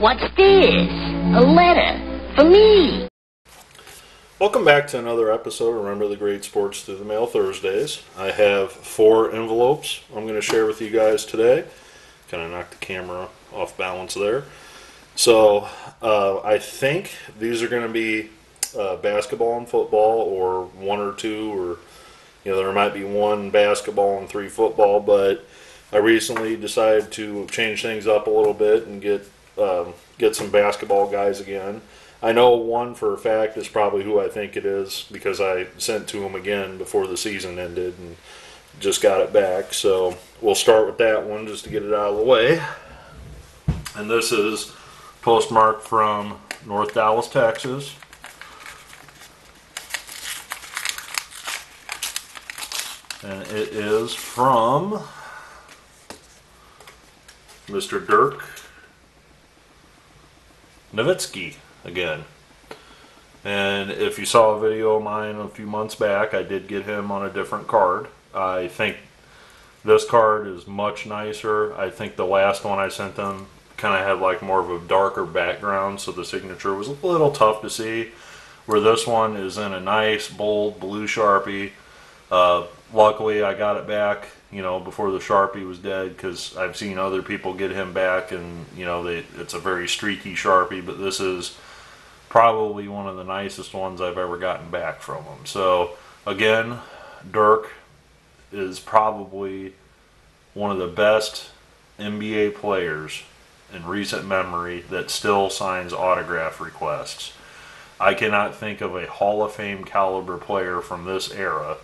What's this? A letter for me. Welcome back to another episode of Remember the Great Sports Through the Mail Thursdays. I have 4 envelopes I'm going to share with you guys today. Kind of knocked the camera off balance there. So I think these are going to be basketball and football, or 1 or 2, or there might be 1 basketball and 3 football, but I recently decided to change things up a little bit and get some basketball guys again. I know one for a fact is probably who I think it is because I sent to him again before the season ended and just got it back. So we'll start with that one just to get it out of the way. And this is postmarked from North Dallas, Texas. And it is from Mr. Dirk Nowitzki again. And if you saw a video of mine a few months back, I did get him on a different card. I think this card is much nicer. I think the last one I sent them kind of had like more of a darker background, so the signature was a little tough to see, where this one is in a nice bold blue Sharpie. Luckily I got it back before the Sharpie was dead, because I've seen other people get him back and it's a very streaky Sharpie, but this is probably one of the nicest ones I've ever gotten back from him. So again, Dirk is probably one of the best NBA players in recent memory that still signs autograph requests. I cannot think of a Hall of Fame caliber player from this era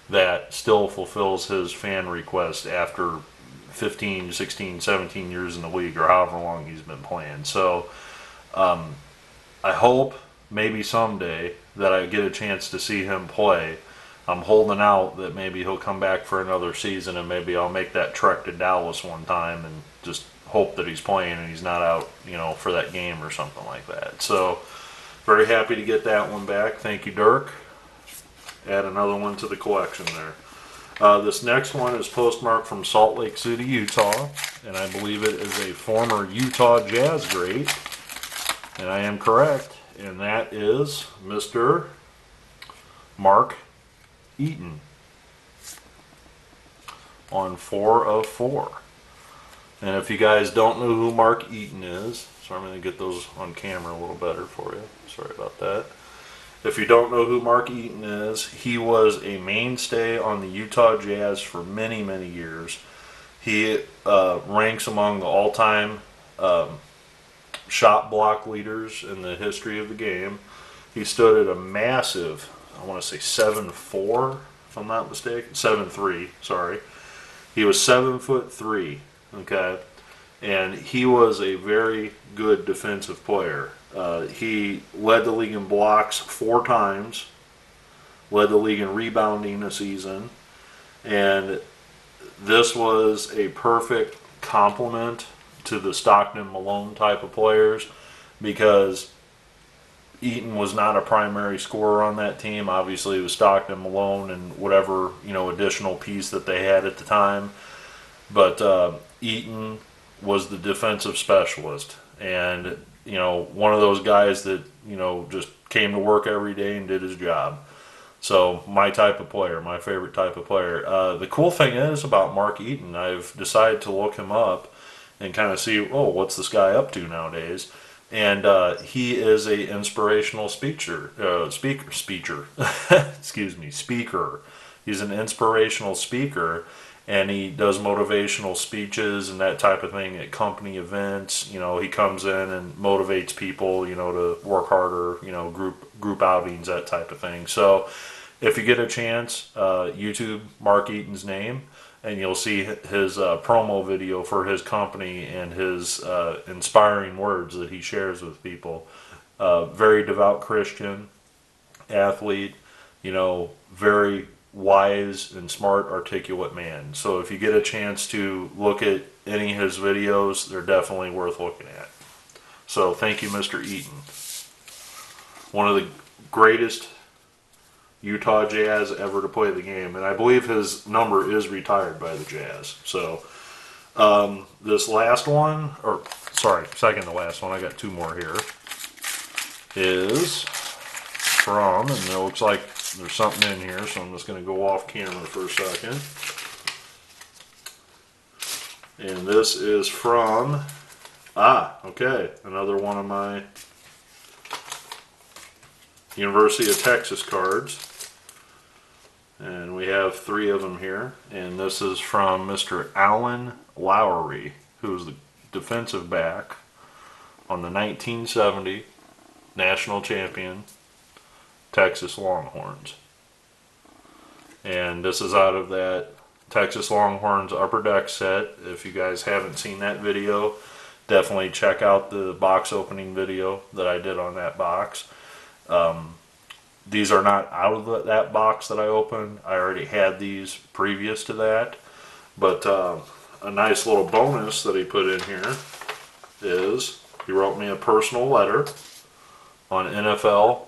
that still fulfills his fan request after 15, 16, 17 years in the league, or however long he's been playing. So I hope maybe someday that I get a chance to see him play. I'm holding out that maybe he'll come back for another season, and maybe I'll make that trek to Dallas one time and just hope that he's playing and he's not out for that game or something like that. So very happy to get that one back. Thank you, Dirk. Add another one to the collection there. This next one is postmarked from Salt Lake City, Utah, and I believe it is a former Utah Jazz great, and I am correct, and that is Mr. Mark Eaton on 4 of 4. And if you guys don't know who Mark Eaton is, so I'm going to get those on camera a little better for you. Sorry about that. If you don't know who Mark Eaton is, he was a mainstay on the Utah Jazz for many, many years. He ranks among the all-time shot block leaders in the history of the game. He stood at a massive, I want to say 7'4", if I'm not mistaken, 7'3", sorry. He was 7'3", okay, and he was a very good defensive player. He led the league in blocks 4 times, led the league in rebounding a season, and this was a perfect complement to the Stockton-Malone type of players, because Eaton was not a primary scorer on that team. Obviously it was Stockton, Malone, and whatever additional piece that they had at the time, but Eaton was the defensive specialist, and one of those guys that just came to work every day and did his job. So my type of player, my favorite type of player. The cool thing is about Mark Eaton, I've decided to look him up and kind of see, what's this guy up to nowadays? And he is a inspirational speaker. He's an inspirational speaker, and he does motivational speeches and that type of thing at company events. He comes in and motivates people, to work harder, group outings, that type of thing. So if you get a chance, YouTube Mark Eaton's name, and you'll see his promo video for his company and his inspiring words that he shares with people. Very devout Christian, athlete, very wise and smart, articulate man. So if you get a chance to look at any of his videos, they're definitely worth looking at. So thank you, Mr. Eaton. One of the greatest Utah Jazz ever to play the game, and I believe his number is retired by the Jazz. So this last one, or sorry, second to last one, I got two more here, is from, and it looks like there's something in here, so I'm just going to go off camera for a second. And this is from, okay, another one of my University of Texas cards. And we have three of them here. And this is from Mr. Alan Lowry, who was the defensive back on the 1970 national champion Texas Longhorns. And this is out of that Texas Longhorns Upper Deck set. If you guys haven't seen that video, definitely check out the box opening video that I did on that box. These are not out of that box that I opened. I already had these previous to that. But a nice little bonus that he put in here is he wrote me a personal letter on NFL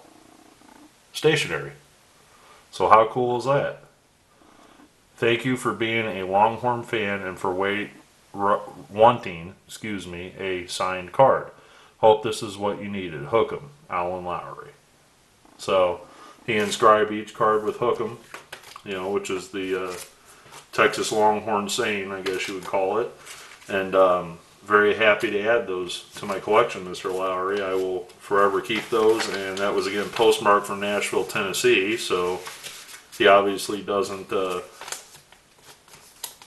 stationery. So how cool is that? Thank you for being a Longhorn fan and for wanting, a signed card. Hope this is what you needed. Hook 'em, Alan Lowry. So he inscribed each card with "Hook 'em," you know, which is the Texas Longhorn saying, I guess you would call it. And very happy to add those to my collection, Mr. Lowry. I will forever keep those. And that was again postmarked from Nashville, Tennessee. So he obviously doesn't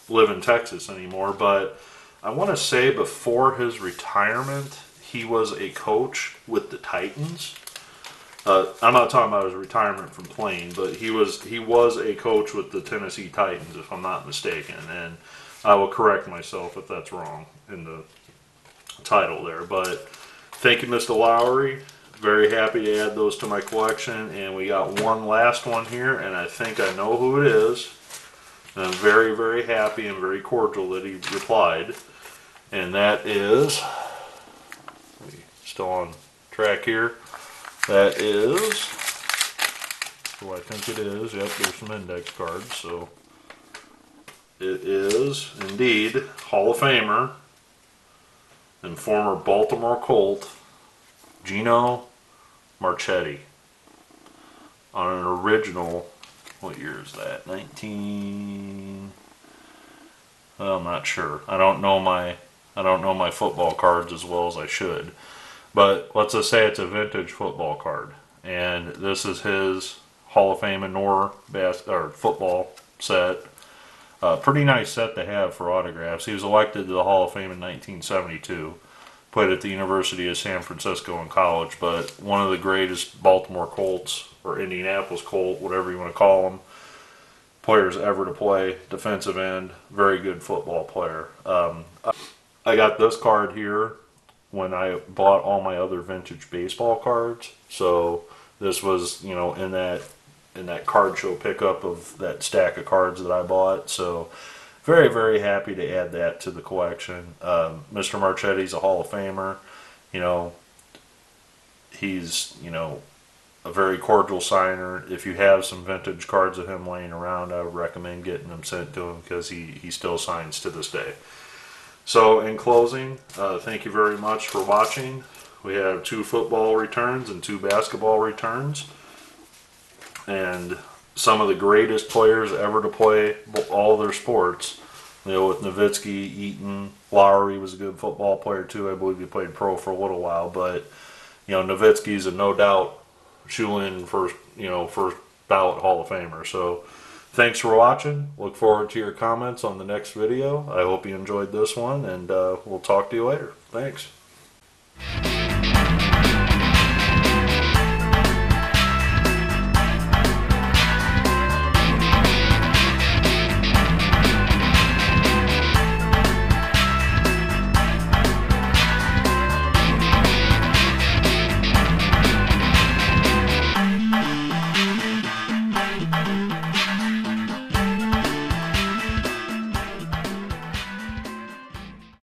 live in Texas anymore. But I want to say before his retirement, he was a coach with the Titans. I'm not talking about his retirement from playing, but he was a coach with the Tennessee Titans, if I'm not mistaken. And I will correct myself if that's wrong in the title there. But thank you, Mr. Lowry. Very happy to add those to my collection. And we got one last one here, and I think I know who it is. And I'm very, very happy and very cordial that he replied. And that is, still on track here. That is who I think it is. Yep, there's some index cards. So it is indeed Hall of Famer and former Baltimore Colt Gino Marchetti on an original. What year is that? Well, I'm not sure. I don't know my football cards as well as I should. But let's just say it's a vintage football card, and this is his Hall of Fame and football set. Pretty nice set to have for autographs. He was elected to the Hall of Fame in 1972. Played at the University of San Francisco in college, but one of the greatest Baltimore Colts, or Indianapolis Colt, whatever you want to call them, players ever to play. Defensive end, very good football player. I got this card here when I bought all my other vintage baseball cards. So this was, you know, in that card show pickup of that stack of cards that I bought. So very, very happy to add that to the collection. Mr. Marchetti's a Hall of Famer. You know, he's, you know, a very cordial signer. If you have some vintage cards of him laying around, I would recommend getting them sent to him because he still signs to this day. So in closing, thank you very much for watching. We have 2 football returns and 2 basketball returns. And some of the greatest players ever to play all their sports. You know, with Nowitzki, Eaton, Lowry was a good football player too. I believe he played pro for a little while. But, you know, Nowitzki's a no doubt shoe-in first ballot Hall of Famer. So thanks for watching. Look forward to your comments on the next video. I hope you enjoyed this one, and we'll talk to you later. Thanks.